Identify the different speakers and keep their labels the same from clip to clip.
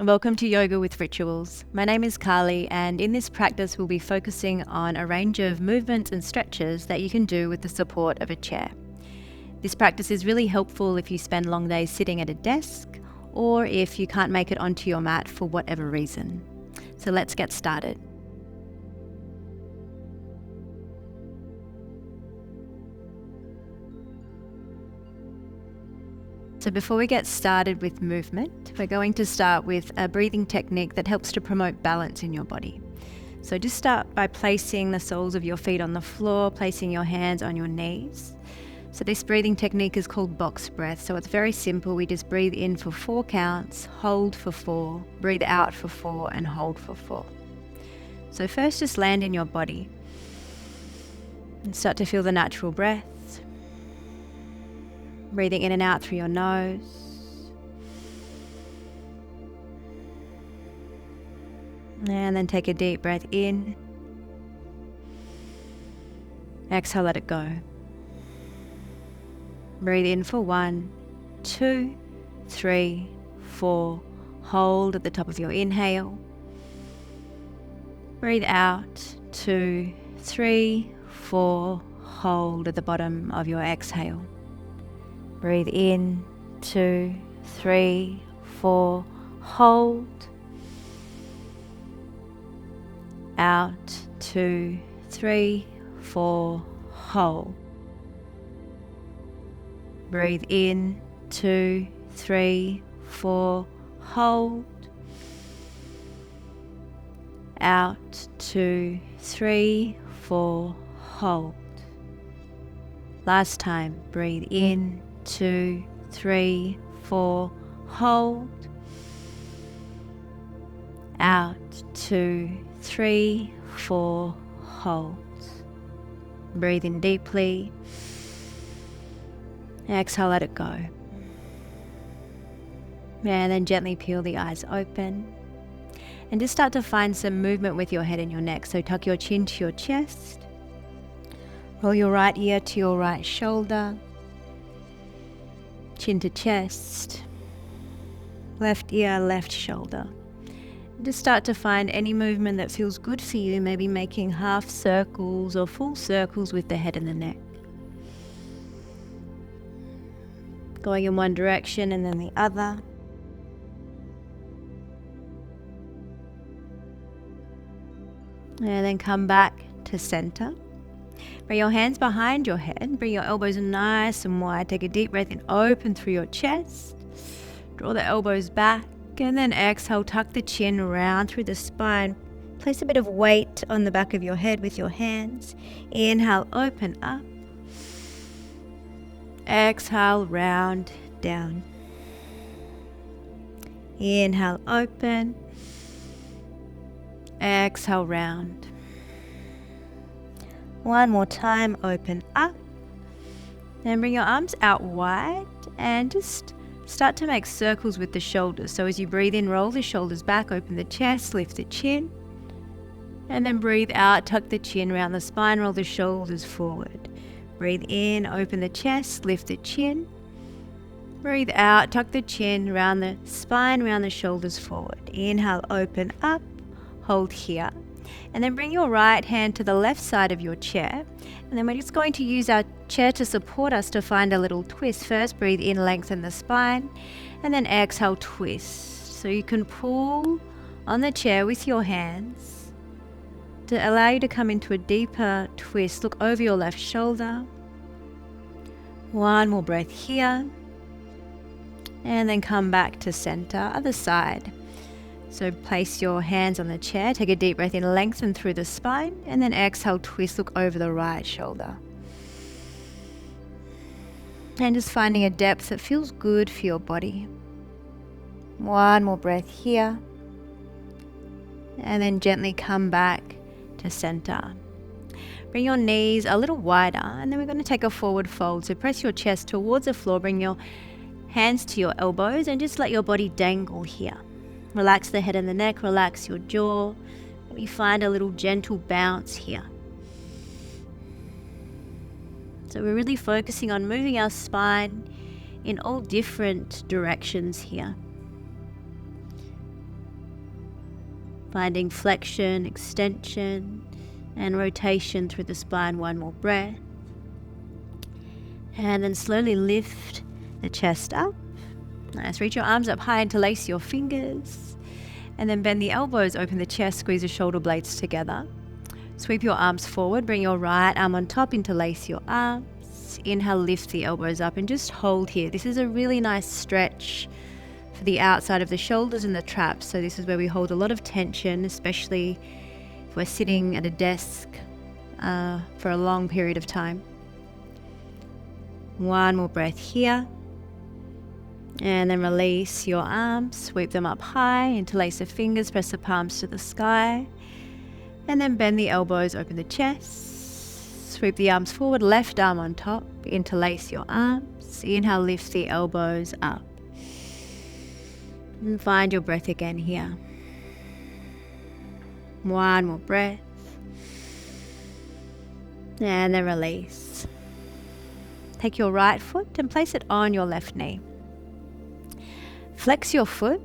Speaker 1: Welcome to Yoga with Rituals. My name is Carly, and in this practice we'll be focusing on a range of movements and stretches that you can do with the support of a chair. This practice is really helpful if you spend long days sitting at a desk or if you can't make it onto your mat for whatever reason. So let's get started. So before we get started with movement, we're going to start with a breathing technique that helps to promote balance in your body. So just start by placing the soles of your feet on the floor, placing your hands on your knees. So this breathing technique is called box breath. So it's very simple. We just breathe in for 4 counts, hold for 4, breathe out for 4, and hold for 4. So first just land in your body and start to feel the natural breath. Breathing in and out through your nose. And then take a deep breath in. Exhale, let it go. Breathe in for 1, 2, 3, 4. Hold at the top of your inhale. Breathe out. 2, 3, 4. Hold at the bottom of your exhale. Breathe in, 2, 3, 4, hold. Out, 2, 3, 4, hold. Breathe in, 2, 3, 4, hold. Out, 2, 3, 4, hold. Last time, breathe in, 2, 3, 4, hold. Out, 2, 3, 4, hold. Breathe in deeply. Exhale, let it go. And then gently peel the eyes open. And just start to find some movement with your head and your neck. So tuck your chin to your chest. Roll your right ear to your right shoulder. Chin to chest, left ear, left shoulder. Just start to find any movement that feels good for you, maybe making half circles or full circles with the head and the neck. Going in one direction and then the other. And then come back to center. Bring your hands behind your head. Bring your elbows nice and wide. Take a deep breath in, open through your chest. Draw the elbows back and then exhale, tuck the chin round through the spine. Place a bit of weight on the back of your head with your hands. Inhale, open up. Exhale, round down. Inhale, open. Exhale, round. One more time, open up. Then bring your arms out wide and just start to make circles with the shoulders. So as you breathe in, roll the shoulders back, open the chest, lift the chin. And then breathe out, tuck the chin around the spine, roll the shoulders forward. Breathe in, open the chest, lift the chin. Breathe out, tuck the chin around the spine, round the shoulders forward. Inhale, open up, hold here. And then bring your right hand to the left side of your chair. And then we're just going to use our chair to support us to find a little twist. First, breathe in, lengthen the spine, and then exhale, twist. So you can pull on the chair with your hands to allow you to come into a deeper twist. Look over your left shoulder. One more breath here. And then come back to center, other side. So place your hands on the chair, take a deep breath in, lengthen through the spine, and then exhale, twist, look over the right shoulder. And just finding a depth that feels good for your body. One more breath here. And then gently come back to center. Bring your knees a little wider, and then we're going to take a forward fold. So press your chest towards the floor, bring your hands to your elbows, and just let your body dangle here. Relax the head and the neck, relax your jaw. We find a little gentle bounce here. So we're really focusing on moving our spine in all different directions here. Finding flexion, extension, and rotation through the spine. One more breath. And then slowly lift the chest up. Nice. Reach your arms up high, interlace your fingers. And then bend the elbows, open the chest, squeeze the shoulder blades together. Sweep your arms forward, bring your right arm on top, interlace your arms. Inhale, lift the elbows up and just hold here. This is a really nice stretch for the outside of the shoulders and the traps. So this is where we hold a lot of tension, especially if we're sitting at a desk for a long period of time. One more breath here. And then release your arms, sweep them up high, interlace the fingers, press the palms to the sky. And then bend the elbows, open the chest. Sweep the arms forward, left arm on top, interlace your arms. Inhale, lift the elbows up. And find your breath again here. One more breath. And then release. Take your right foot and place it on your left knee. Flex your foot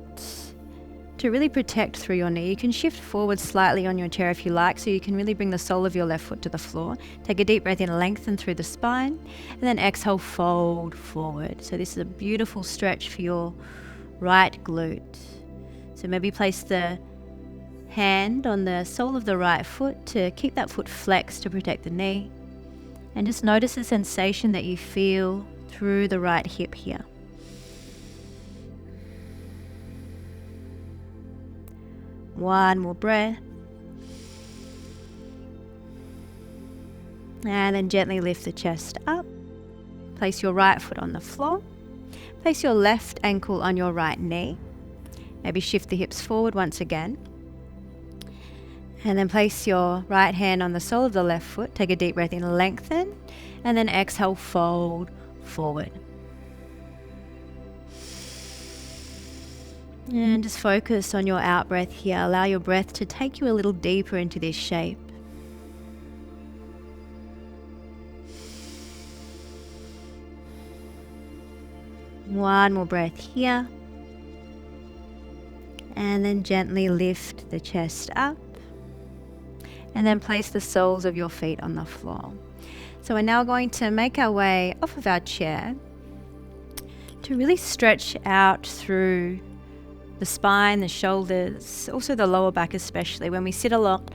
Speaker 1: to really protect through your knee. You can shift forward slightly on your chair if you like, so you can really bring the sole of your left foot to the floor. Take a deep breath in, lengthen through the spine, and then exhale, fold forward. So this is a beautiful stretch for your right glute. So maybe place the hand on the sole of the right foot to keep that foot flexed to protect the knee. And just notice the sensation that you feel through the right hip here. One more breath. And then gently lift the chest up. Place your right foot on the floor. Place your left ankle on your right knee. Maybe shift the hips forward once again. And then place your right hand on the sole of the left foot. Take a deep breath in, lengthen. And then exhale, fold forward. And just focus on your out breath here. Allow your breath to take you a little deeper into this shape. One more breath here. And then gently lift the chest up. And then place the soles of your feet on the floor. So we're now going to make our way off of our chair to really stretch out through the spine, the shoulders, also the lower back especially. When we sit a lot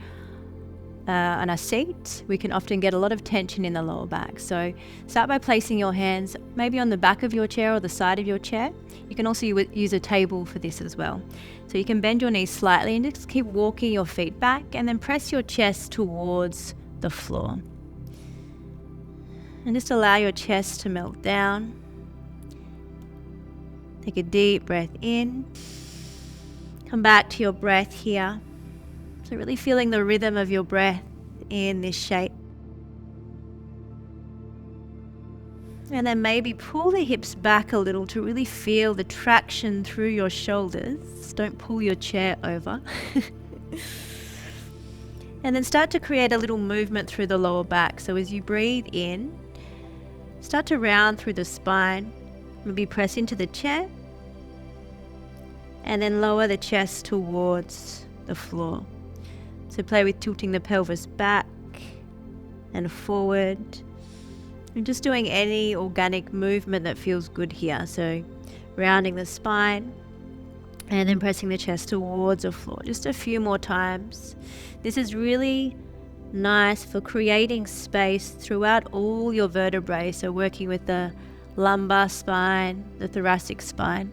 Speaker 1: on a seat, we can often get a lot of tension in the lower back. So start by placing your hands maybe on the back of your chair or the side of your chair. You can also use a table for this as well. So you can bend your knees slightly and just keep walking your feet back, and then press your chest towards the floor. And just allow your chest to melt down. Take a deep breath in. Come back to your breath here. So really feeling the rhythm of your breath in this shape. And then maybe pull the hips back a little to really feel the traction through your shoulders. Don't pull your chair over. And then start to create a little movement through the lower back. So as you breathe in, start to round through the spine. Maybe press into the chair. And then lower the chest towards the floor. So play with tilting the pelvis back and forward. And just doing any organic movement that feels good here. So rounding the spine and then pressing the chest towards the floor. Just a few more times. This is really nice for creating space throughout all your vertebrae. So working with the lumbar spine, the thoracic spine.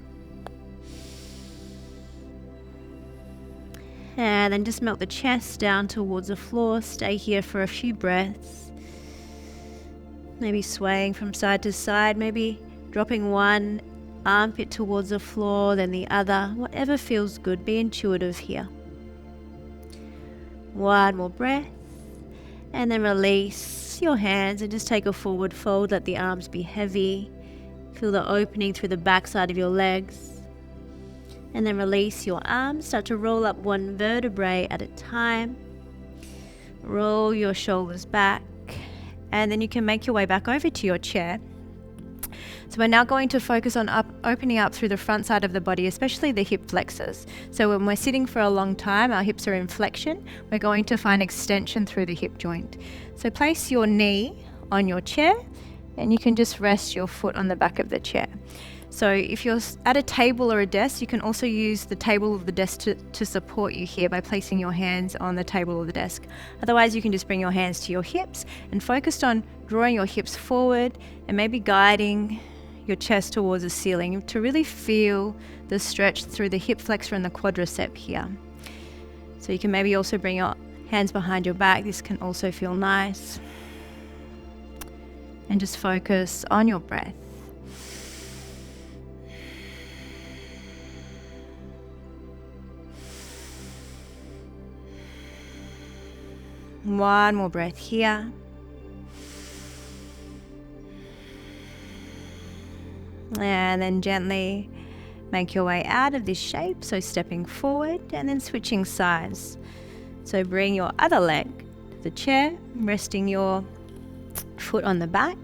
Speaker 1: And then just melt the chest down towards the floor. Stay here for a few breaths. Maybe swaying from side to side. Maybe dropping one armpit towards the floor, then the other. Whatever feels good. Be intuitive here. One more breath. And then release your hands and just take a forward fold. Let the arms be heavy. Feel the opening through the back side of your legs. And then release your arms. Start to roll up one vertebrae at a time. Roll your shoulders back. And then you can make your way back over to your chair. So we're now going to focus on opening up through the front side of the body, especially the hip flexors. So when we're sitting for a long time, our hips are in flexion, we're going to find extension through the hip joint. So place your knee on your chair and you can just rest your foot on the back of the chair. So if you're at a table or a desk, you can also use the table or the desk to support you here by placing your hands on the table or the desk. Otherwise, you can just bring your hands to your hips and focus on drawing your hips forward and maybe guiding your chest towards the ceiling to really feel the stretch through the hip flexor and the quadricep here. So you can maybe also bring your hands behind your back. This can also feel nice. And just focus on your breath. One more breath here. And then gently make your way out of this shape. So stepping forward and then switching sides. So bring your other leg to the chair, resting your foot on the back.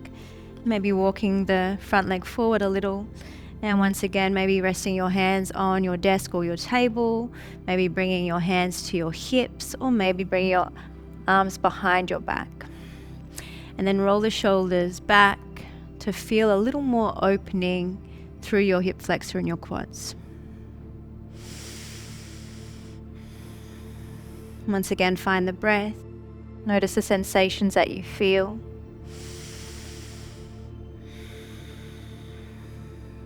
Speaker 1: Maybe walking the front leg forward a little. And once again, maybe resting your hands on your desk or your table. Maybe bringing your hands to your hips, or maybe bringing your arms behind your back. And then roll the shoulders back to feel a little more opening through your hip flexor and your quads. Once again, find the breath. Notice the sensations that you feel.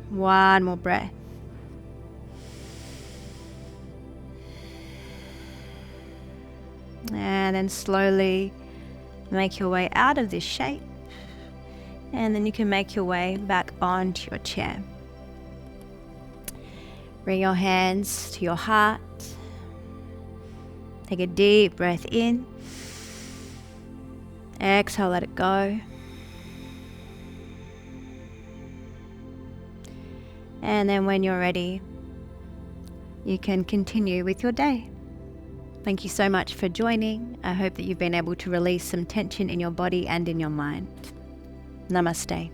Speaker 1: One more breath. And then slowly make your way out of this shape. And then you can make your way back onto your chair. Bring your hands to your heart. Take a deep breath in. Exhale, let it go. And then when you're ready, you can continue with your day. Thank you so much for joining. I hope that you've been able to release some tension in your body and in your mind. Namaste.